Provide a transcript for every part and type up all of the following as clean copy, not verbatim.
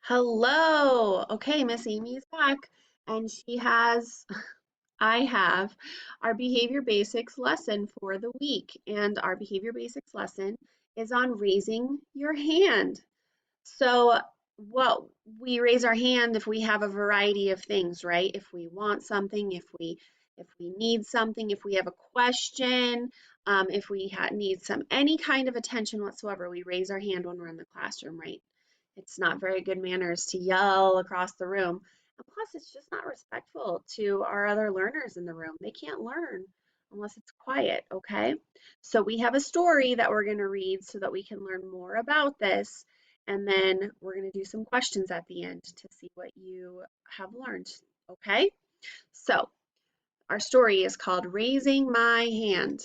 Hello. Okay, Miss Amy's back, and I have our behavior basics lesson for the week. And our behavior basics lesson is on raising your hand. So, what we raise our hand if we have a variety of things, right? If we want something, if we need something, if we have a question, if we need any kind of attention whatsoever, we raise our hand when we're in the classroom, right? It's not very good manners to yell across the room. And plus, it's just not respectful to our other learners in the room. They can't learn unless it's quiet, okay? So we have a story that we're going to read so that we can learn more about this. And then we're going to do some questions at the end to see what you have learned, okay? So our story is called Raising My Hand.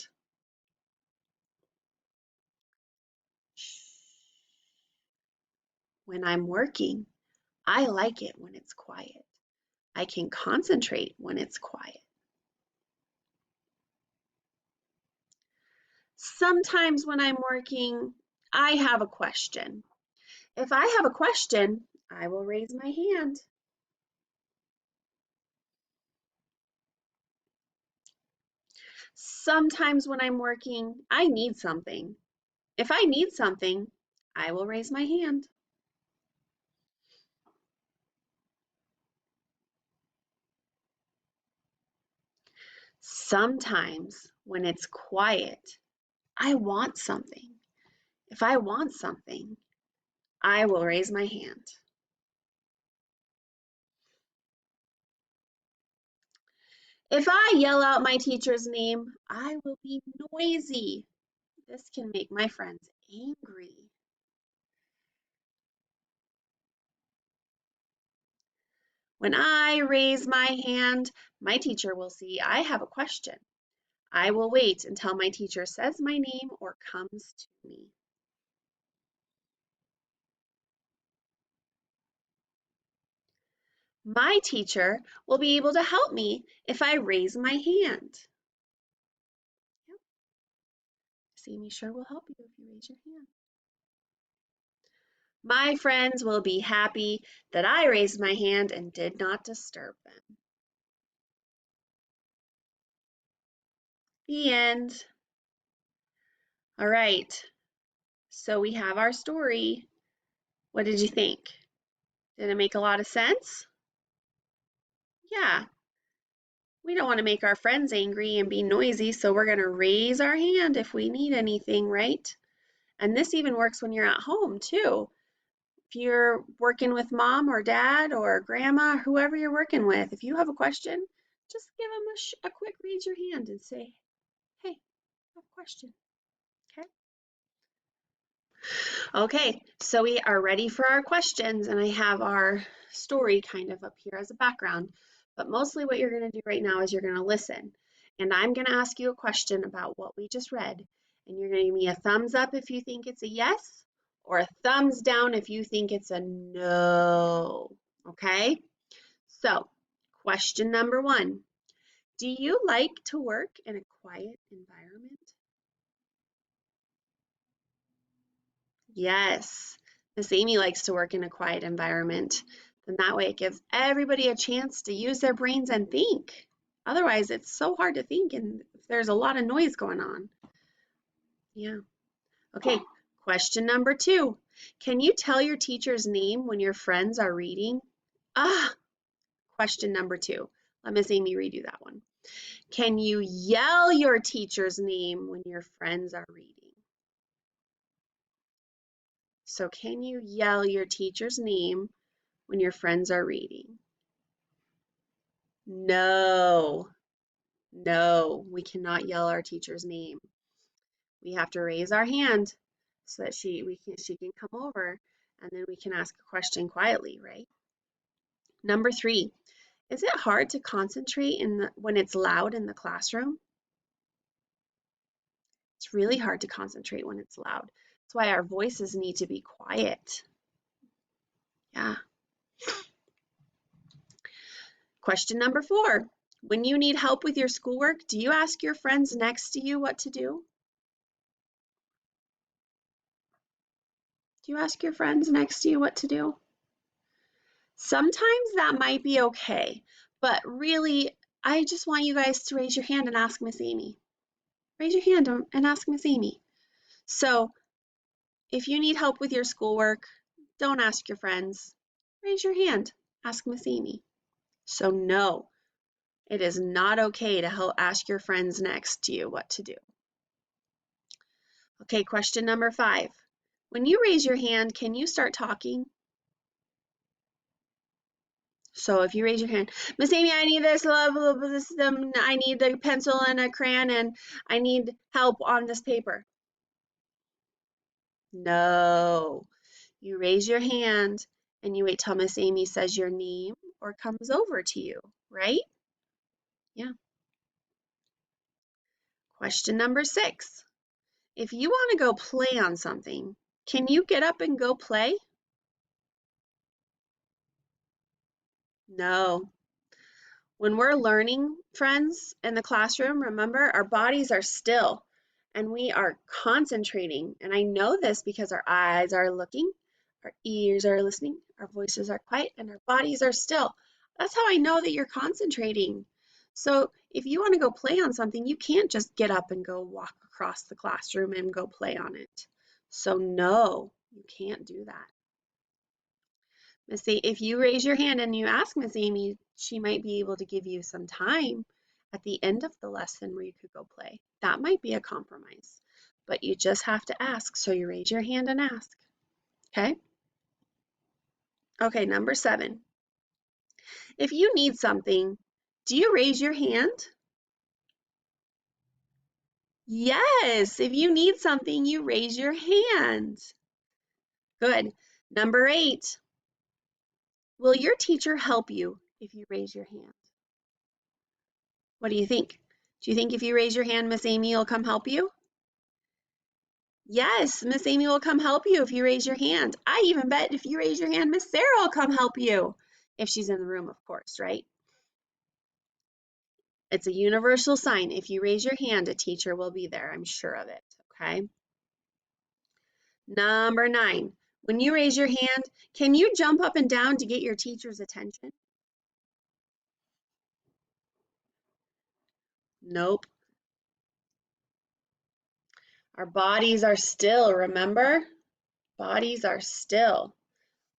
When I'm working, I like it when it's quiet. I can concentrate when it's quiet. Sometimes when I'm working, I have a question. If I have a question, I will raise my hand. Sometimes when I'm working, I need something. If I need something, I will raise my hand. Sometimes when it's quiet, I want something. If I want something, I will raise my hand. If I yell out my teacher's name, I will be noisy. This can make my friends angry. When I raise my hand, my teacher will see I have a question. I will wait until my teacher says my name or comes to me. My teacher will be able to help me if I raise my hand. Yep. Amy sure will help you if you raise your hand. My friends will be happy that I raised my hand and did not disturb them. The end. All right, so we have our story. What did you think? Did it make a lot of sense? Yeah, we don't want to make our friends angry and be noisy, so we're going to raise our hand if we need anything, right? And this even works when you're at home too. If you're working with mom or dad or grandma, whoever you're working with, if you have a question, just give them a quick raise your hand and say, hey, I have a question, okay? Okay, so we are ready for our questions, and I have our story kind of up here as a background. But mostly what you're going to do right now is you're going to listen. And I'm going to ask you a question about what we just read. And you're going to give me a thumbs up if you think it's a yes, or a thumbs down if you think it's a no. Okay? So, question number 1. Do you like to work in a quiet environment? Yes, Miss Amy likes to work in a quiet environment. Then that way it gives everybody a chance to use their brains and think. Otherwise, it's so hard to think and if there's a lot of noise going on. Yeah. Okay, question number 2. Can you tell your teacher's name when your friends are reading? Question number 2. Let Miss Amy redo that one. Can you yell your teacher's name when your friends are reading? So can you yell your teacher's name when your friends are reading? No, no, we cannot yell our teacher's name. We have to raise our hand so that she can come over and then we can ask a question quietly, right? Number 3, is it hard to concentrate when it's loud in the classroom? It's really hard to concentrate when it's loud. That's why our voices need to be quiet. Yeah. Question number 4. When you need help with your schoolwork, do you ask your friends next to you what to do? Do you ask your friends next to you what to do? Sometimes that might be okay, but really, I just want you guys to raise your hand and ask Miss Amy. Raise your hand and ask Miss Amy. So if you need help with your schoolwork, don't ask your friends. Raise your hand, ask Miss Amy. So no, it is not okay to ask your friends next to you what to do. Okay, question number 5. When you raise your hand, can you start talking? So if you raise your hand, Miss Amy, I need this, I need a pencil and a crayon, and I need help on this paper. No, you raise your hand and you wait till Miss Amy says your name or comes over to you, right? Yeah. Question number 6. If you want to go play on something, can you get up and go play? No. When we're learning, friends, in the classroom, remember, our bodies are still and we are concentrating. And I know this because our eyes are looking, our ears are listening, our voices are quiet, and our bodies are still. That's how I know that you're concentrating. So if you want to go play on something, you can't just get up and go walk across the classroom and go play on it. So no, you can't do that. If you raise your hand and you ask Miss Amy, she might be able to give you some time at the end of the lesson where you could go play. That might be a compromise, but you just have to ask. So you raise your hand and ask. Okay? Okay, number 7. If you need something, do you raise your hand? Yes, if you need something, you raise your hand. Good. Number 8. Will your teacher help you if you raise your hand? What do you think? Do you think if you raise your hand, Miss Amy will come help you? Yes, Miss Amy will come help you if you raise your hand. I even bet if you raise your hand, Miss Sarah will come help you. If she's in the room, of course, right? It's a universal sign. If you raise your hand, a teacher will be there. I'm sure of it, okay? Number 9, when you raise your hand, can you jump up and down to get your teacher's attention? Nope. Our bodies are still, remember? Bodies are still.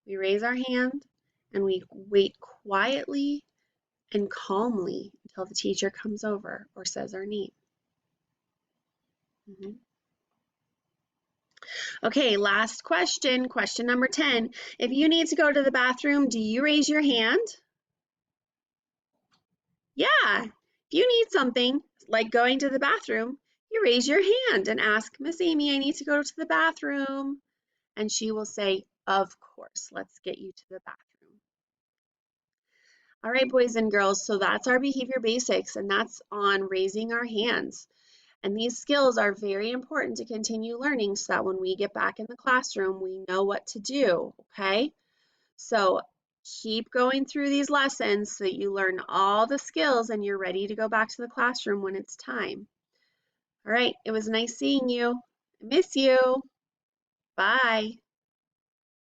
We raise our hand and we wait quietly and calmly until the teacher comes over or says our name. Okay, last question, question number 10. If you need to go to the bathroom, do you raise your hand? Yeah, if you need something like going to the bathroom, you raise your hand and ask, Miss Amy, I need to go to the bathroom. And she will say, of course, let's get you to the bathroom. All right, boys and girls, so that's our behavior basics, and that's on raising our hands. And these skills are very important to continue learning so that when we get back in the classroom, we know what to do, okay? So keep going through these lessons so that you learn all the skills and you're ready to go back to the classroom when it's time. All right, it was nice seeing you. I miss you. Bye.